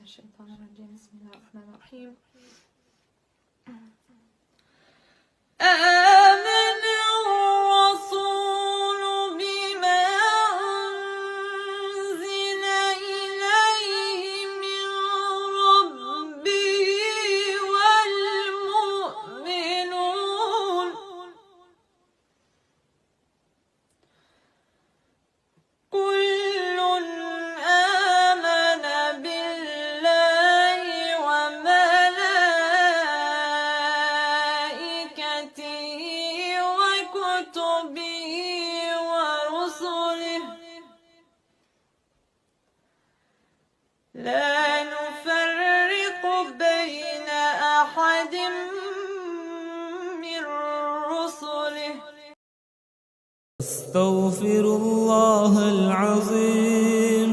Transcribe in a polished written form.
الشيطان الرجيم. بسم الله الرحمن الرحيم. آمن الرسول بما أنزل إليه من ربه والمؤمنون كل آمن بالله وملائكته وكتبه ورسله لا نفرق بين أحد من رسله. أستغفر الله العظيم.